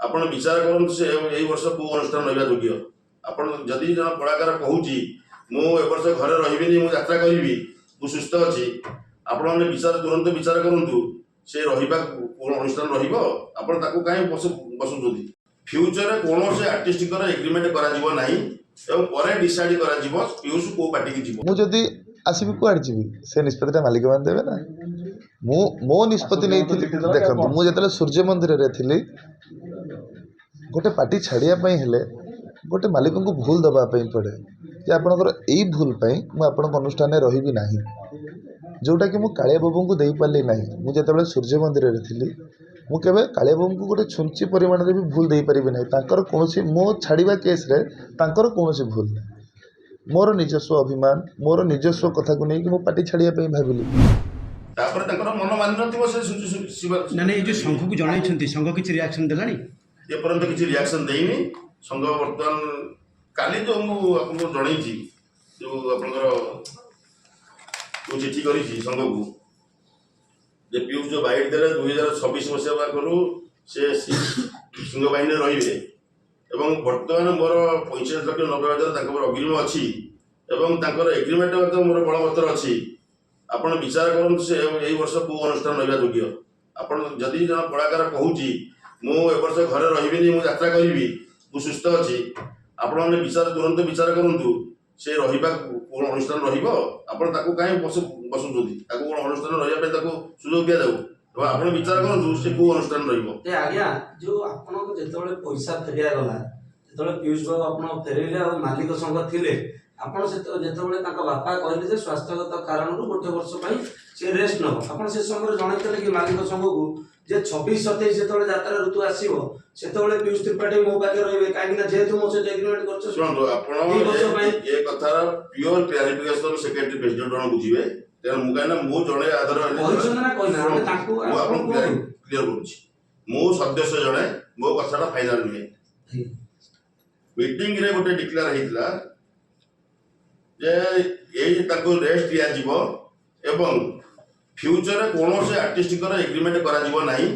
ଆପଣ ବିଚାର କରନ୍ତୁ ସେ ଏଇ ବର୍ଷ କୋଉ ଅନୁଷ୍ଠାନ ରହିବା ଯୋଗ୍ୟ। ଆପଣ ଯଦି ଜଣେ କଳାକାର କହୁଛି ମୁଁ ଏ ବର୍ଷ ଘରେ ରହିବିନି, ମୁଁ ଯାତ୍ରା କରିବି, ମୁଁ ସୁସ୍ଥ ଅଛି, ଆପଣମାନେ ତୁରନ୍ତ ବିଚାର କରନ୍ତୁ ସେ ରହିବା କୋଉ ଅନୁଷ୍ଠାନ ରହିବ, ଆପଣ ତାକୁ କାହିଁ ବସୁଛନ୍ତି। ଫ୍ୟୁଚରରେ କୌଣସି ଆର୍ଟିଷ୍ଟଙ୍କର ଏଗ୍ରିମେଣ୍ଟ କରାଯିବ ନାହିଁ ଏବଂ ପରେ ଡିସାଇଡ୍ କରାଯିବ ପିୟୁଷ କୋଉ ପାର୍ଟିକି ଯିବ। ମୁଁ ଯଦି ଆସିବି କୁଆଡ଼େ ଯିବି ସେ ନିଷ୍ପତ୍ତିଟା ମାଲିକମାନେ ଦେବେ ନା। ମୁଁ ମୋ ନିଷ୍ପତ୍ତି ନେଇଥିଲି। ଦେଖନ୍ତୁ, ମୁଁ ଯେତେବେଳେ ସୂର୍ଯ୍ୟ ମନ୍ଦିରରେ ଥିଲି, ଗୋଟେ ପାର୍ଟି ଛାଡ଼ିବା ପାଇଁ ହେଲେ ଗୋଟେ ମାଲିକଙ୍କୁ ଭୁଲ ଦେବା ପାଇଁ ପଡ଼େ ଯେ ଆପଣଙ୍କର ଏଇ ଭୁଲ ପାଇଁ ମୁଁ ଆପଣଙ୍କ ଅନୁଷ୍ଠାନରେ ରହିବି ନାହିଁ, ଯେଉଁଟାକି ମୁଁ କାଳିଆ ବାବୁଙ୍କୁ ଦେଇପାରିଲି ନାହିଁ। ମୁଁ ଯେତେବେଳେ ସୂର୍ଯ୍ୟ ମନ୍ଦିରରେ ଥିଲି ମୁଁ କେବେ କାଳିଆ ବାବୁଙ୍କୁ ଗୋଟେ ଛୁଞ୍ଚି ପରିମାଣରେ ବି ଭୁଲ ଦେଇପାରିବି ନାହିଁ। ତାଙ୍କର କୌଣସି ମୋ ଛାଡ଼ିବା କେସ୍ରେ ତାଙ୍କର କୌଣସି ଭୁଲ ନାହିଁ। ମୋର ନିଜସ୍ୱ ଅଭିମାନ, ମୋର ନିଜସ୍ୱ କଥାକୁ ନେଇକି ମୁଁ ପାର୍ଟି ଛାଡ଼ିବା ପାଇଁ ଭାବିଲି। ତାପରେ ତାଙ୍କର ମନ ମାନିନଥିବ ସେ ନାଇଁ ଏଇ ଯେଉଁ ସଂଘକୁ ଜଣାଇଛନ୍ତି, ସଂଘ କିଛି ରିଆକ୍ସନ୍ ଦେଲାଣି? ଏପର୍ଯ୍ୟନ୍ତ କିଛି ରିଆକ୍ସନ୍ ଦେଇନି। ସଂଘ ବର୍ତ୍ତମାନ କାଲି ଯେଉଁ ମୁଁ ଆପଣଙ୍କୁ ଜଣେଇଛି, ଯେଉଁ ଆପଣଙ୍କର ଯେଉଁ ଚିଠି କରିଛି ସଂଘକୁ ଯେ ପିୟୁଷ ଯେଉଁ ବାଇଟ୍ ଦେଲେ 2026 ମସିହା ପାଖରୁ ସେ ସିଂହ ବାହିନୀରେ ରହିବେ ଏବଂ ବର୍ତ୍ତମାନ ମୋର 45,90,000 ତାଙ୍କ ମୋର ଅଗ୍ରିମ ଅଛି ଏବଂ ତାଙ୍କର ଏଗ୍ରିମେଣ୍ଟ ମଧ୍ୟ ମୋର ବଳବତ୍ତର ଅଛି। ଆପଣ ବିଚାର କରନ୍ତୁ ସେ ଏଇ ବର୍ଷ କୋଉ ଅନୁଷ୍ଠାନ ରହିବା ଯୋଗ୍ୟ। ଆପଣ ଯଦି ଜଣେ କଳାକାର କହୁଛି ମୁଁ ଏ ବର୍ଷ ଘରେ ରହିବିନି, ମୁଁ ଯାତ୍ରା କରିବି, ମୁଁ ସୁସ୍ଥ ଅଛି, ଆପଣମାନେ ତୁରନ୍ତ ବିଚାର କରନ୍ତୁ ସେ ରହିବା କୋଉ ଅନୁଷ୍ଠାନ ରହିବ, ଆପଣ ତାକୁ କାହିଁ ବସୁଛନ୍ତି। ତାକୁ କ'ଣ ଅନୁଷ୍ଠାନ ରହିବା ପାଇଁ ତାକୁ ସୁଯୋଗ ଦିଆଯାଉ। ଏବଂ ଆପଣ ବିଚାର କରନ୍ତୁ ସେ କୋଉ ଅନୁଷ୍ଠାନ ରହିବ। ଆଜ୍ଞା, ଯୋଉ ଆପଣଙ୍କୁ ଯେତେବେଳେ ପଇସା ଫେରିଆ ଗଲା, ଯେତେବେଳେ ପିୟୁଷ ବାବୁ ଆପଣ ଫେରେଇଲେ ଆଉ ମାଲିକ ସଂଘ ଥିଲେ, ଆପଣ ଯେତେବେଳେ ତାଙ୍କ ବାପା କହିଲେ ଯେ ସ୍ୱାସ୍ଥ୍ୟଗତ କାରଣରୁ ଗୋଟେ ବର୍ଷ ପାଇଁ ସେ ରେଷ୍ଟ ନେବ, ଆପଣ ସେ ସମୟରେ ଜଣାଇଥିଲେ କି ମାଲିକ ସଂଘକୁ ଯେ 26-27 ଯେତେବେଳେ ଯାତ୍ରା ଋତୁ ଆସିବ ସେତେବେଳେ ପିୟୁଷ ତ୍ରିପାଠୀ ମୋ ପାଖରେ ରହିବେ, କାହିଁକି ନା ଯେହେତୁ ମୋ ସହିତ ଏଗ୍ରିମେଣ୍ଟ କରିଛ। ଶୁଣନ୍ତୁ, ଆପଣ ଏ କଥାର ପିଓର କ୍ଲାରିଫିକେସନ ସେକ୍ରେଟାରୀ ପ୍ରେସିଡେଣ୍ଟ ଜଣେ ବୁଝିବେ। ତେଣୁ ମୁଁ କାହିଁକି ନା ମୁଁ ଜଣେ ଆଧାର କ୍ଲିୟର କରୁଛି, ମୁଁ ସଦସ୍ୟ ଜଣେ, ମୋ କଥାଟା ଫାଇନାଲ ନୁହେଁ। ମିଟିଂରେ ଗୋଟେ ଡିକ୍ଲେୟାର ହେଇଥିଲା ଯେ ଏଇ ତାକୁ ରେଷ୍ଟ ଦିଆଯିବ ଏବଂ ଫ୍ୟୁଚରରେ କୌଣସି ଆର୍ଟିଷ୍ଟଙ୍କର ଏଗ୍ରିମେଣ୍ଟ କରାଯିବ ନାହିଁ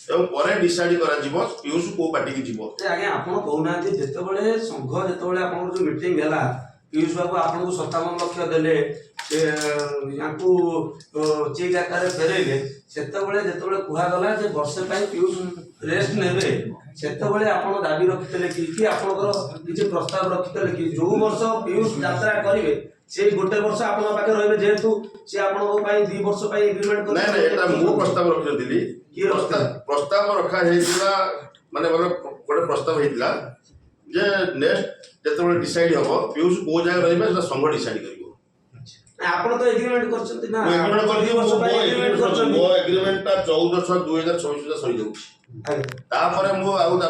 ଏବଂ ପରେ ଡିସାଇଡ୍ କରାଯିବ ପିୟୁଷ କୋଉ ପାର୍ଟିକି ଯିବ। ଆଜ୍ଞା, ଆପଣ କହୁନାହାନ୍ତି ଯେତେବେଳେ ସଂଘ ଯେତେବେଳେ ଆପଣଙ୍କର ଯୋଉ ମିଟିଂ ହେଲା ପିୟୁଷ ବାବୁ ଆପଣଙ୍କୁ 57 ଲକ୍ଷ ଦେଲେ, ୟାଙ୍କୁ ଚେକ୍ ଆକାରରେ ଫେରେଇଲେ, ସେତେବେଳେ ଯେତେବେଳେ କୁହାଗଲା ଯେ ବର୍ଷେ ପାଇଁ ପିୟୁଷ ରେଷ୍ଟ ନେବେ, ସେତେବେଳେ ଆପଣ ଦାବି ରଖିଥିଲେ କି ଆପଣଙ୍କର କିଛି ପ୍ରସ୍ତାବ ରଖିଥିଲେ କି ଯୋଉ ବର୍ଷ ପିୟୁଷ ଯାତ୍ରା କରିବେ ସେଇ ଗୋଟେ ବର୍ଷ ଆପଣଙ୍କ ପାଖରେ ରହିବେ, ଯେହେତୁ ସେ ଆପଣଙ୍କ ପାଇଁ 2 ବର୍ଷ ପାଇଁ ଏଗ୍ରିମେଣ୍ଟ କରିଥିଲେ? ନାଇଁ, ଏଟା ମୁଁ ପ୍ରସ୍ତାବ ରଖିନଥିଲି। ପ୍ରସ୍ତାବ ରଖା ହେଇଥିଲା, ମାନେ ଗୋଟେ ପ୍ରସ୍ତାବ ହେଇଥିଲା ଯେ ନେକ୍ସଟ ଯେତେବେଳେ ଡିସାଇଡ୍ ହବ ପିୟୁଷ କୋଉ ଜାଗାରେ ରହିବେ ସେଟା ସଂଘ ଡିସାଇଡ୍ କରିବ। ଆପଣ ତ ଏଗ୍ରିମେଣ୍ଟ କରିଛନ୍ତି ନା, ମୋ ଏଗ୍ରିମେଣ୍ଟଟା 14/6/2026 ସୁଦ୍ଧା ସରିଯାଉଛି। ତାପରେ ମୁଁ ଆଉ